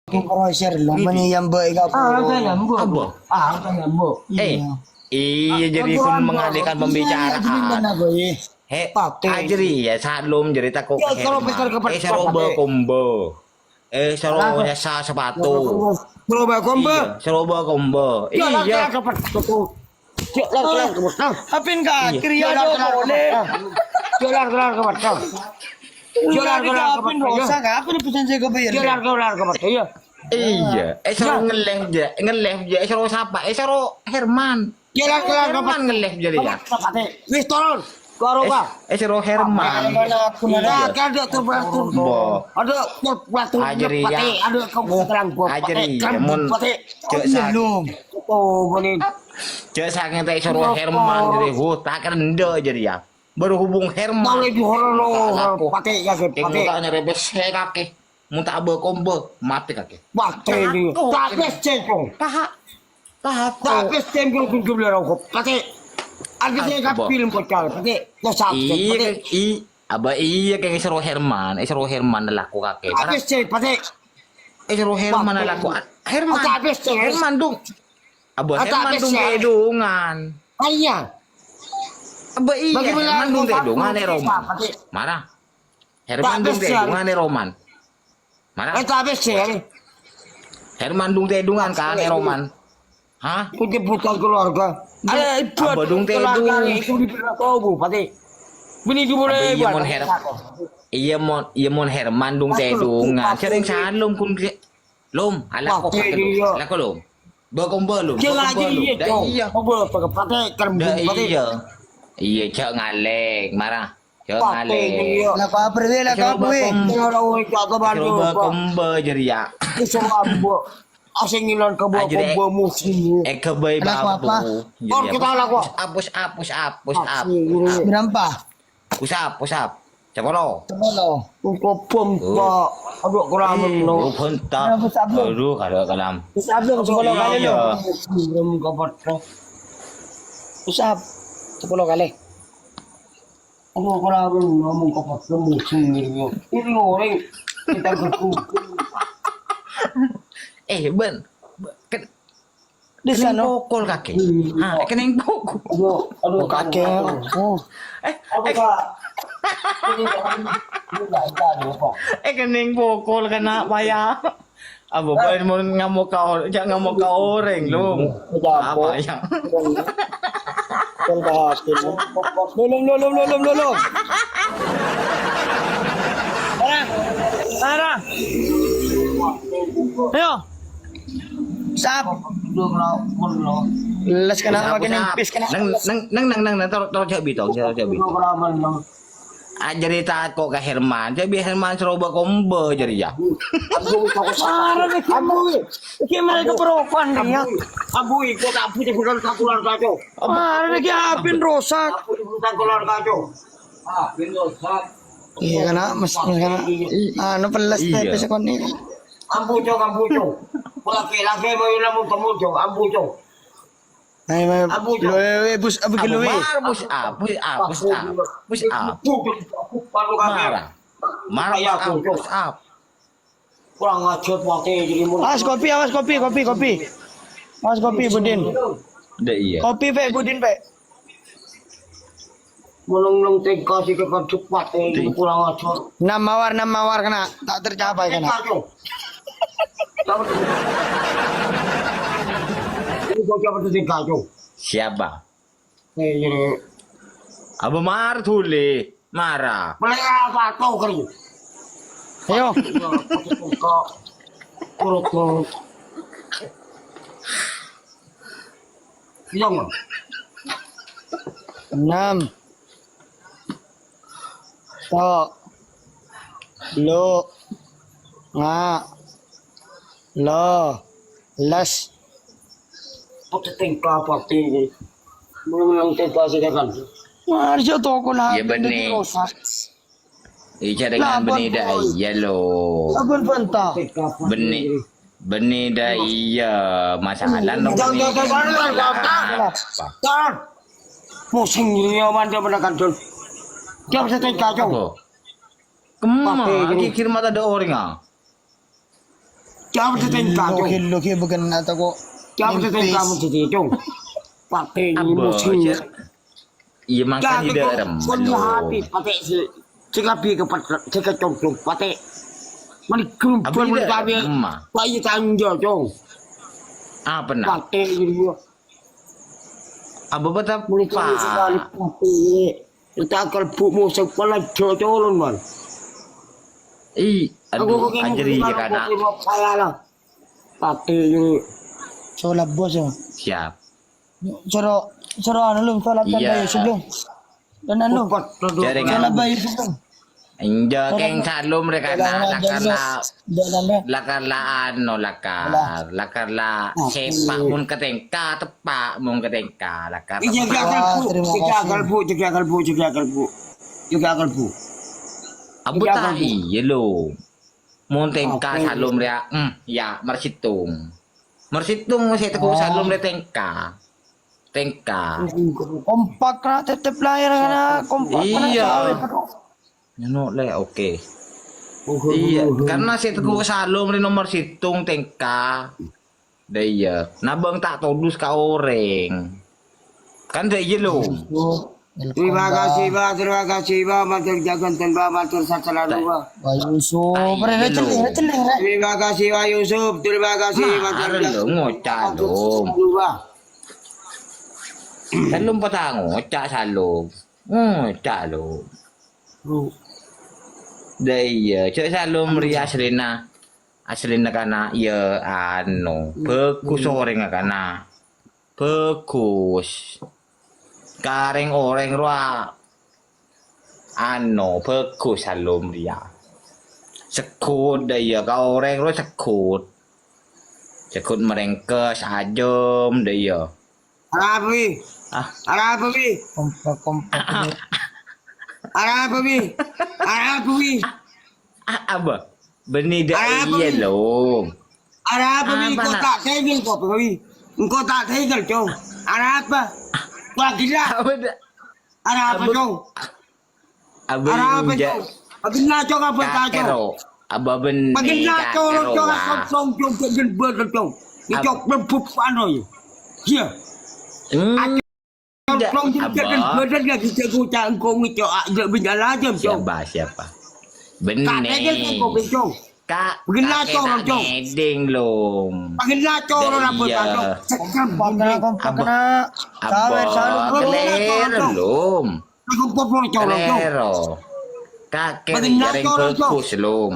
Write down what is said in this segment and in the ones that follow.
Crusher lang, maniyamba ikaw. Abo. Iya jadi kun mengalihkan pembicaraan. Ajri ya salum jadi takut. Seroba combo. Seroba sa sepatu. Seroba combo. Seroba combo. Iya. Apin ka? Kriya do boleh. Kelar ke batang. Jualan ka apin rosa ka? Apin pesan saya ke bayar. Kelar ke batang. Iya. Iya. Sero ngeleh je. Sero siapa? Sero Herman. Kelar ke Herman ngeleh jadi ya. Wis turun. Karo ka. Sero Herman. Nah, kan ada terbatu. Ada terbatu. Ajri ya. Ada kamu terang gua. Ajri ya mun cek Belum. Oh, boleh. cek saking teh sero Herman jadi tak kerende jadi ya. Baru hubung Herman. Boleh di horor pakai ya King pakai. mutanya rebes kaki. Muta abe kombo mati kaki. Pakai di. Tak cengkong. Taha. Tak cengkong kun kubler aku. Pakai. Agaknya ka film kocal. Pakai. Tosap. Iya aba iya kayak sero Herman laku kaki. Pakai ceng pakai. Sero Herman laku. Herman dong. Aba Herman dong kedungan. Ayah. Aba iya Herman dong kedungan Roman. Pakai. Marah. Herman dong kedungan Roman. Marah. Habis ceng. Herman dung tedungan kan Roman. Hah? Penjemputan keluarga. Ada ibu Abadung tedung. Itu di tahu pati. Bini itu boleh Iya mon Iya mon Herman dung tedungan. Sering salum kun lum ala ko lum. Bekombo lum. Jangan aja iya. Iya. Apa pakai kerembung pati. Iya. Iya cak ngaleng marah. Cak ngaleng. Lah ka perwe lah ka perwe. Coba kombo jadi ya. Asingilan ke bawah kombo musim. Kebay babu. Or kita laku. Apus. Berapa? Usap. Cakolo. Tolo. Untuk pompa. Aduh keramen no. Bentar. Aduh kada kalam. Usap dong 10 kali lo. Belum kabar. Usap 10 kali. Aduh keramen ngomong kabar musim ini. Ini orang kita berkumpul. Ben. Di sana Pokol kaki. Kening pokol. Aduh kakek. Oh. Kening pokol kena payah. Abo pa mo ngamuk ka oreng lo. Apa ya? Lulum. Tara. Ayo. Sap. Las ka na makin pis ka na. Nang taro jabi to. Jadi taat kok ke Herman. Jadi Herman seroba kombo jadi ya. Para ni kamu. Gimana keperluan dia? Abu ikut abu di bulan kakulan kacau. Para ni apin rosak. Abu di bulan kakulan kacau. Apin rosak. Iya kana kana ano pelas tayo sa koni. Ambujo. Laki mo yun ang mujo. Ambujo. Ay may bus abu kilowe. Push up. Marah ya push up. Kurang ngajut waktu jadi mulut. Awas kopi. Awas kopi Budin. Iya. Kopi pe Budin pe. Mulung tega sih ke cepat kurang ngajut. 6 mawar kena tak tercapai kena. Ini bocah betul kacau. Siapa? Ini Abu Mar tuli. Marah. mereka apa tahu kali. Ayo. Kurut. Iya mah. 6 to lo nga lo las Pati tingkah pati. Mulung tingkah sih kan. Mari siya to ko lahat. Iya benih. Iya dengan benih dah iya lo. Sabon banta. Benih dah iya masalah lo. Jangan. Musim ini aman dia menekan John. Dia bisa tingkah jauh. Kemana? Kira mata ada orang ah. Jangan bertengkar tu. Loki bukan atau kok. Jangan bertengkar macam itu. Pakai ni Abo, musim. iya mangka di dalam Punya hati pakai si cikapi ke cika cong pakai. Mani kumpul mani kami. Bayi tangjo cong. Apa nak? Pakai ni. Abo betapa? Mani kami sekali pakai. Kita akan bumu sekolah jodoh man. Aduh, anjeri je kan nak. Pakai ni. So labos yo. Siap. Coro anu lum so labos Iya. bayi sebelum. Dan anu. So Jaringan bayi sebelum. Injo keng salum mereka na lakar la ano lakar la sepak mun ketengka tepak mun ketengka lakar Jaga kalbu. abu tahi yelo mun tengka salum ria ya marsitung saya teku salum ria tengka Kompak na tetep layar na kompak na. Iya. Nano le oke. Iya, karena saya teguh salum di nomor situng tengka. Daya, nabang tak todus ka oreng. Kan daya lo. Terima kasih Pak, matur jaganten Pak, matur sasalalu Pak. Bayi so, mereka celing. Terima kasih Pak Yusuf, terima kasih matur Lo ngocak lo. Salum patang ngocak salum. Ngocak lo. Daya, cek salum ria aslina kana ya ano, bekus oreng kana. Bekus. Kareng oreng roa ano bekus salum ria. Sekut daya ka oreng roa sekut. Sekut merengkes ajem daya. Arabi. Kompak. Arabi. Apa? Benih dah iya lo. Arabi kau tak tegel kau Arabi. Kau tak tegel cong. Arab. Wah gila. Arab cong. Arab cong. Bagaimana cong apa tak cong? Aba benih. Bagaimana cong cong cong. Cong lempuk ano ya. Ya. Cong jadi badan lagi jago cangkong itu ada benyala aja cong. Siapa? Tak tegel kau cong. Kak, Bagaimana cong cong. Neding lo. Bagaimana cong apa tak cong. Kompak na. Sawer salum. Kelero lom. Aku popor cong cong. Kelero. Kakek jaring fokus lom.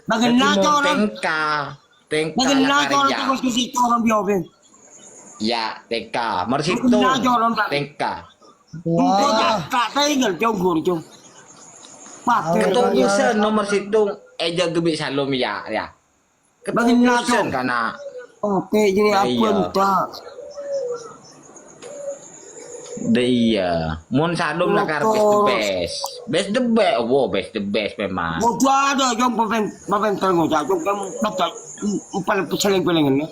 Bagaimana cong. Tengka Bagaimana cong lakarya. kau sisi cong biar. Ya, tengka. Mersitu. Tengka. Wah. Tak tegel cong cong. Pakai Ketulisan nomor situng eja gebik salom ya. Ketulisan kana. Oke, jadi apa Iya. entah. Iya, mun salom lakar best the best. Wow, best the best memang. Mau ada jom papen tengok jom kamu dapat paling peseling-pelingan ya.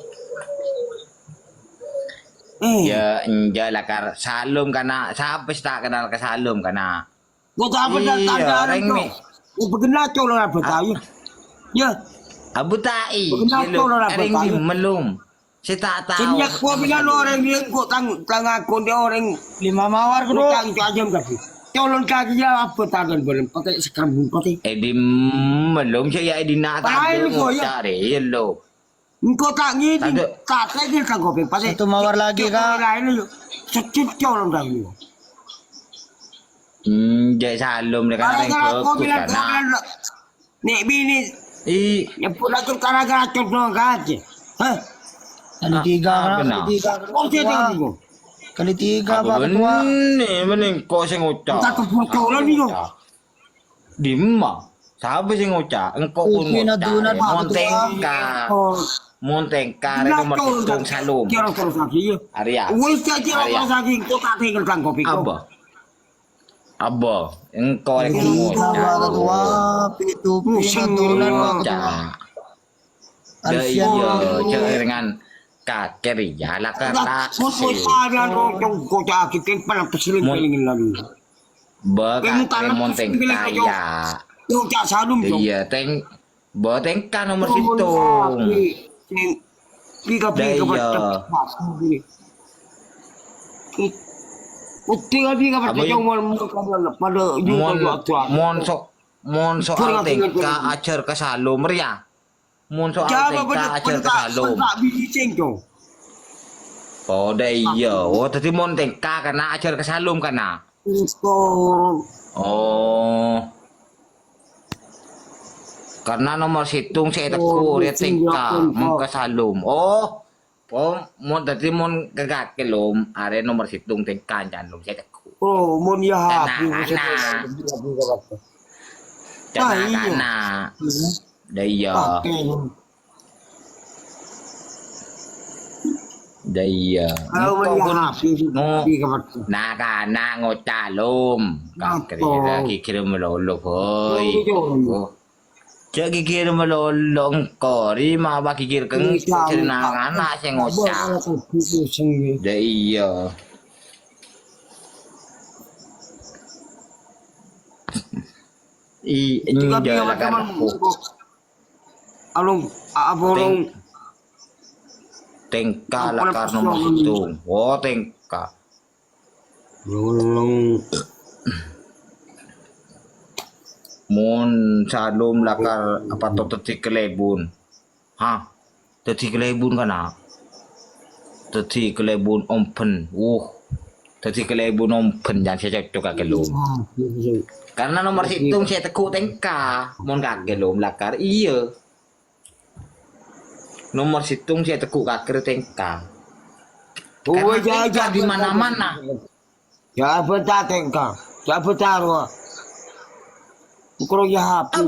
Ya, enja lakar salom kana. Siapa tak kenal ke salom kana? Kau tak apa tak ada orang tu. Bagaimana cong orang apa tahu? Ya. Abu tai. Kenapa orang apa Ring di tahu? melum. Saya tak tahu. Senyap kau bilang orang dia kau tang akun dia orang 5 mawar ko. tang tu aja kasi. Colon kaki dia apa tangan boleh pakai sekarang pakai. Di melum saya di nak Lain tak kau, ya. cari lo. Kau tak ngidi, Tak ada. tak tegel kan kau pakai. 1 mawar lagi ka. Lain lu. Secip colon kaki. Jadi salom dekat ring Gara-gara kau fokus bilang kana. Nek bini nyebut lagi gara-gara contoh gaji. Hah? Kali 3 benar. Kau jadi ni kau. Kali 3 Apa ba ketua. benih kau sing ngucap. Tak kepocolan ni kau. Di mana? Siapa sing ngucap? Engkau pun Upi na ngucap. dunat, Pak Montengka. Montengka nomor situng salom. Kira kau sakit ya. Arya. Wis kira kau sakit kau tak tinggal kan kopi kau. Aba, engkau yang Ba ngucap. ketua. Pitu pinatulan ba ketua. Dia dengan kakek ya lah kerana Kau ada kau sakit kan pada peseling-pelingin lagi. Bagaimana monteng kaya. Kau tak sadum kau. Dia tengka nomor situng. Pika-pika Daya. Tinggal pika pada Abang- jauh pada mon soal tengka acer ke salum ria. Mon soal tengka acer ke salum. Tak bising tu. Oh daya. Oh tadi mon tengka kana acer ke salum kana. Skor. Oh. Karena nomor situng saya teku dia tengka mon ke salum. Oh. Oh, mon tadi mon kagak kelum, are nomor situng tengka janlum saya teku. Oh, mon ya happy. Kana. Daya. Daya. Kalau mon ya happy. Nah kana ngocalum. Kira kira melolo hoy. Cak kikir melolo engko ri ma ba kikir keng cerna kana sing ngocak. Daya. Tiga Ini macam aku. Alung, abolong. Tengka lakar nomor hitung. Oh, tengka. Lolong. Mun salum lakar apa to teti kelebun. Ha. Teti kelebun kana. Teti kelebun open. Teti kelebun open jangan saya cocok kelum. Karena nomor hitung saya teku tengka. Mun kelum lakar iya. Nomor hitung saya teku kakir tengka. Oh, Karena di mana-mana. Ya betul tengka. Ya betul. Kalau ya happy.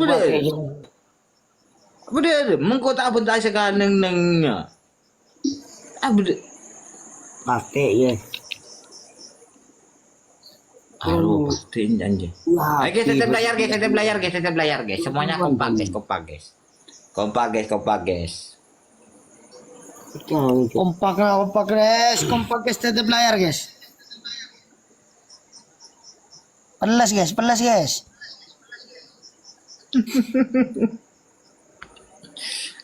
Bener, mengko tak bentar sekarang nengnya. Bener. Pasti ya. Aduh, pasti janji. Oke, tetap layar guys. Semuanya kompak guys. Kompak Kompak guys, tetap layar guys. Pelas guys.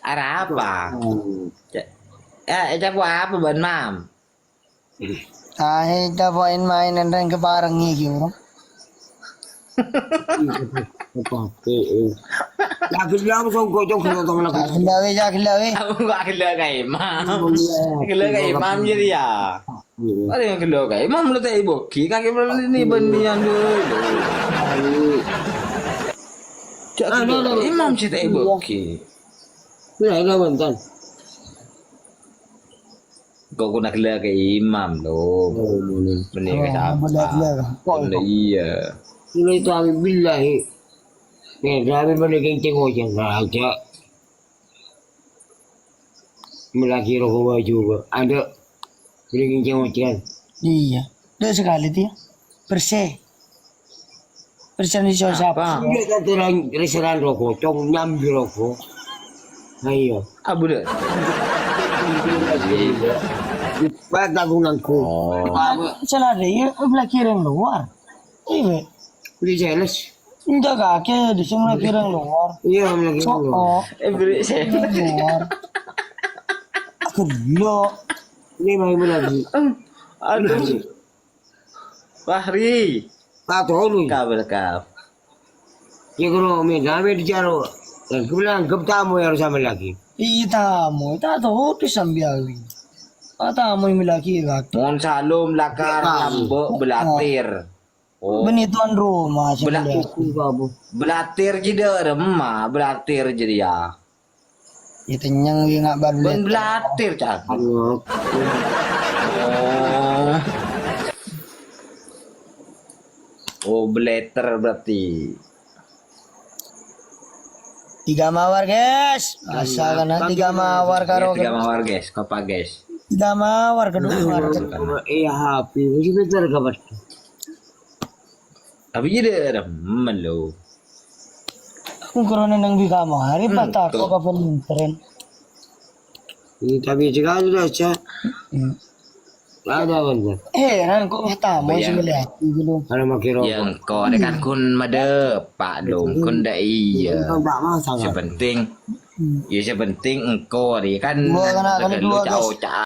Ada apa? Coba apa ban mam? Kita bawain mainan dan kebarang gitu orang. Lagi lang so gojong kena tong lagi. Khilawe. Aku gak kena kayak imam. Kena kayak imam jadi ya. Ada yang kena kayak imam lu tak ibu. Kaki ini bandian dulu. Imam sih tak ibu. Bila bentar. Kau guna kena kayak imam loh. Benih ke siapa? Iya. Ini itu kami billahi. Kami balik kencing ojek aja. Melaki rokok juga. Ada balik kencing ojek. Iya. Udah sekali dia. Perse di siapa? Dia kan terang restoran rokok, cong nyambi rokok. Ayo. Abu deh. Baik dagunganku. Salah dia, belah kiri yang luar. Iya. Beli jelas. Enggak kaki di sini kiri yang luar. Iya, lagi dulu. Oh, Beri saya. luar. Aku dulu. Ini mau lagi. Aduh. Fahri. Tak tahu lu. Kabel kap. Ya kalau kami dijaro. Dan kemudian tamu yang harus sama lagi. Iya tamu, tahu tu sambiawi. Tamu yang lagi waktu. Mohon salum lakar lambok belatir. Oh. Benituan rumah sebelah. Belatir jadi remah, belatir jadi ya. Itu yang nggak baru. Ben belatir cak. Oh. Oh, belater berarti. 3 mawar guys. Asal kan 3 mawar karo. 3 mawar guys, kopa guys. 3 mawar kedua. Iya happy. Masih betul kabar. Tapi jadi remen lo. Aku korona nang di kamar. Hari patah kok kapan tren. Tapi juga sudah cak. Ada benar. Nan kok tamu sebelah belum. Ada makiro. Yang kau dekat kun made Pak Long kun dah iya. Tak masalah. Sepenting Ya penting engkau hari kan Gua kena kali lu dua, guys. cao